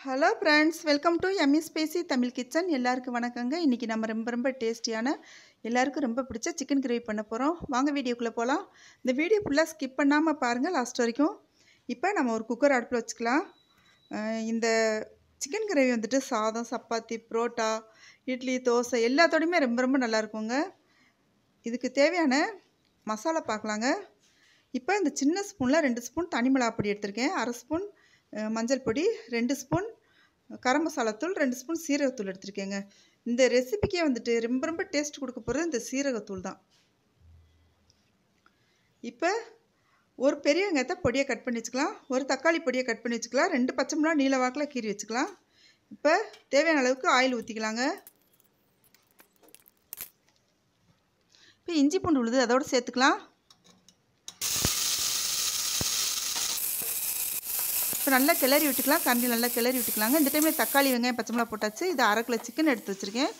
Hello friends, welcome to Emmy spicy Tamil kitchen. எல்லாருக்கும் வணக்கங்க. இன்றைக்கி நம்ம ரொம்ப டேஸ்டியான எல்லாருக்கும் ரொம்ப பிடிச்ச சிக்கன் கிரேவி பண்ண போகிறோம். வாங்க வீடியோக்குள்ளே போகலாம். இந்த வீடியோ ஃபுல்லாக ஸ்கிப் பண்ணாமல் பாருங்கள் லாஸ்ட் வரைக்கும். இப்போ நம்ம ஒரு குக்கர் அடுப்பில் வச்சுக்கலாம். இந்த சிக்கன் கிரேவி வந்துட்டு சாதம், சப்பாத்தி, புரோட்டா, இட்லி, தோசை எல்லாத்தோடையுமே ரொம்ப நல்லா இருக்குங்க. இதுக்கு தேவையான மசாலா பார்க்கலாங்க. இப்போ இந்த சின்ன ஸ்பூனில் 2 ஸ்பூன் தனி மிளகாய் பொடி எடுத்திருக்கேன், 1/2 ஸ்பூன் மஞ்சள் பொடி, 2 ஸ்பூன் கரம் மசாலா தூள், 2 ஸ்பூன் சீரகத்தூள் எடுத்திருக்கேங்க. இந்த ரெசிபிக்கே வந்துட்டு ரொம்ப டேஸ்ட் கொடுக்க போகிறது இந்த சீரகத்தூள் தான். இப்போ ஒரு பெரிய வெங்காயத்தை பொடியை கட் பண்ணி வச்சுக்கலாம், ஒரு தக்காளி பொடியை கட் பண்ணி வச்சுக்கலாம், 2 பச்சை மிளகாய் நீல வாக்கில் கீறி வச்சுக்கலாம். இப்போ தேவையான அளவுக்கு ஆயில் ஊற்றிக்கலாங்க. இப்போ இஞ்சி பூண்டு விழுது அதோடு சேர்த்துக்கலாம். இப்போ நல்லா கிளறி விட்டுக்கலாம், கரண்டி நல்லா கிளறி விட்டுக்கலாங்க. இந்த டைமில் தக்காளி, வெங்காயம், பச்சை மிளகா போட்டாச்சு. இது 1/2 கிலோ சிக்கன் எடுத்து வச்சுருக்கேன்,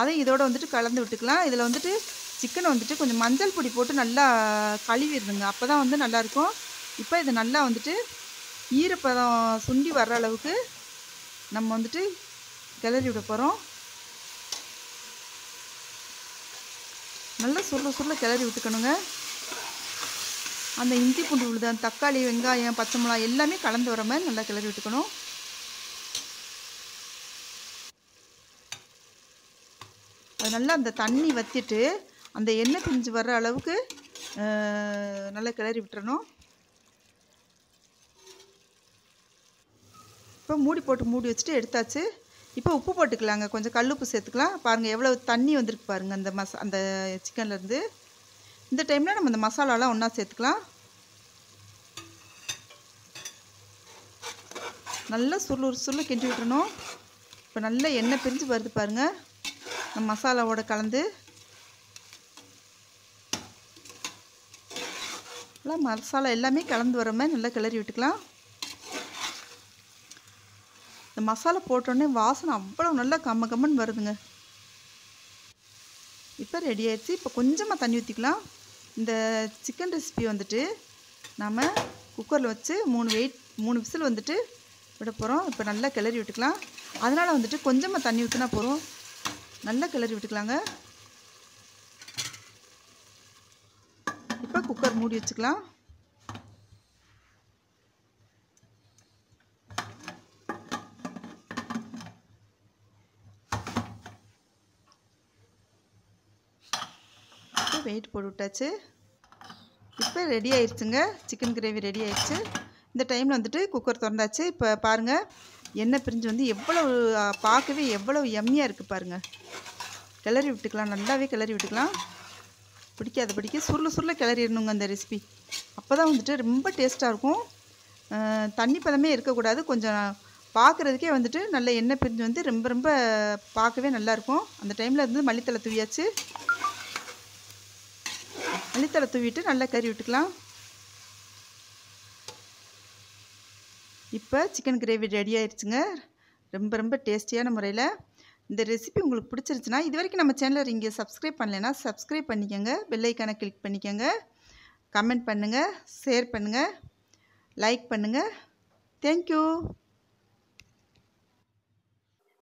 அதை இதோட வந்துட்டு கலந்து விட்டுக்கலாம். இதில் வந்துட்டு சிக்கனை வந்துட்டு கொஞ்சம் மஞ்சள் பொடி போட்டு நல்லா கழுவிடுதுங்க, அப்போ தான் வந்து நல்லாயிருக்கும். இப்போ இது நல்லா வந்துட்டு ஈரப்பதம் சுண்டி வர்ற அளவுக்கு நம்ம வந்துட்டு கிளறி விட போகிறோம். நல்லா சுருள கிளறி விட்டுக்கணுங்க. அந்த இஞ்சி பூண்டு விழுது, அந்த தக்காளி, வெங்காயம், பச்சை மிளகாய் எல்லாமே கலந்து வர மாதிரி நல்லா கிளறி விட்டுக்கணும். அது நல்லா அந்த தண்ணி வற்றிட்டு அந்த எண்ணெய் பிரிஞ்சு வர்ற அளவுக்கு நல்லா கிளறி விட்டுறணும். இப்போ மூடி வச்சுட்டு எடுத்தாச்சு. இப்போ உப்பு போட்டுக்கலாங்க, கொஞ்சம் கல்லுப்பு சேர்த்துக்கலாம். பாருங்கள் எவ்வளோ தண்ணி வந்திருக்கு பாருங்கள் அந்த சிக்கன்லேருந்து. இந்த டைமில் நம்ம இந்த மசாலாலாம் ஒன்றா சேர்த்துக்கலாம். நல்லா சுருள கிண்டி விட்டுறணும். இப்போ நல்லா எண்ணெய் பிரிஞ்சு வருது பாருங்கள், நம்ம மசாலாவோட கலந்து. நல்லா மசாலா எல்லாமே கலந்து வர மாதிரி நல்லா கிளறி விட்டுக்கலாம். இந்த மசாலா போட்டோடனே வாசனை அவ்வளோ நல்லா கம்மன்னு வருதுங்க. இப்போ ரெடி ஆயிடுச்சு. இப்போ கொஞ்சமாக தண்ணி ஊற்றிக்கலாம். இந்த சிக்கன் ரெசிபி வந்துட்டு நம்ம குக்கரில் வச்சு 3 விசில் வந்துட்டு விட போகிறோம். இப்போ நல்லா கிளறி விட்டுக்கலாம். அதனால் வந்துட்டு கொஞ்சமாக தண்ணி ஊற்றினா போகிறோம். நல்லா கிளறி விட்டுக்கலாங்க. இப்போ குக்கர் மூடி வச்சுக்கலாம். வெயிட் போட்டு விட்டாச்சு. இப்போ ரெடி ஆயிடுச்சுங்க, சிக்கன் கிரேவி ரெடி ஆயிடுச்சு. இந்த டைமில் வந்துட்டு குக்கர் திறந்தாச்சு. இப்போ பாருங்கள் எண்ணெய் பிரிஞ்சு வந்து பார்க்கவே எவ்வளோ எம்மியாக இருக்குது பாருங்கள். கிளறி விட்டுக்கலாம், நல்லாவே கிளறி விட்டுக்கலாம். பிடிக்க சுருள கிளறிடணுங்க இந்த ரெசிபி. அப்போ தான் வந்துட்டு ரொம்ப டேஸ்ட்டாக இருக்கும். தண்ணி பதமே இருக்கக்கூடாது, கொஞ்சம் பார்க்குறதுக்கே வந்துட்டு நல்ல எண்ணெய் பிரிஞ்சு வந்து ரொம்ப பார்க்கவே நல்லாயிருக்கும். அந்த டைமில் இருந்து மல்லித்தலை தூவியாச்சு. மல்லித்தலை தூவிட்டு நல்லா கறி விட்டுக்கலாம். இப்போ சிக்கன் கிரேவி ரெடி ஆயிடுச்சுங்க, ரொம்ப டேஸ்டியான முறையில். இந்த ரெசிபி உங்களுக்கு பிடிச்சிருச்சுன்னா, இது வரைக்கும் நம்ம சேனலை இங்கே சப்ஸ்கிரைப் பண்ணலைன்னா சப்ஸ்கிரைப் பண்ணிக்கோங்க, பெல் ஐக்கானை கிளிக் பண்ணிக்கோங்க, கமெண்ட் பண்ணுங்கள், ஷேர் பண்ணுங்கள், லைக் பண்ணுங்கள். தேங்க்யூ.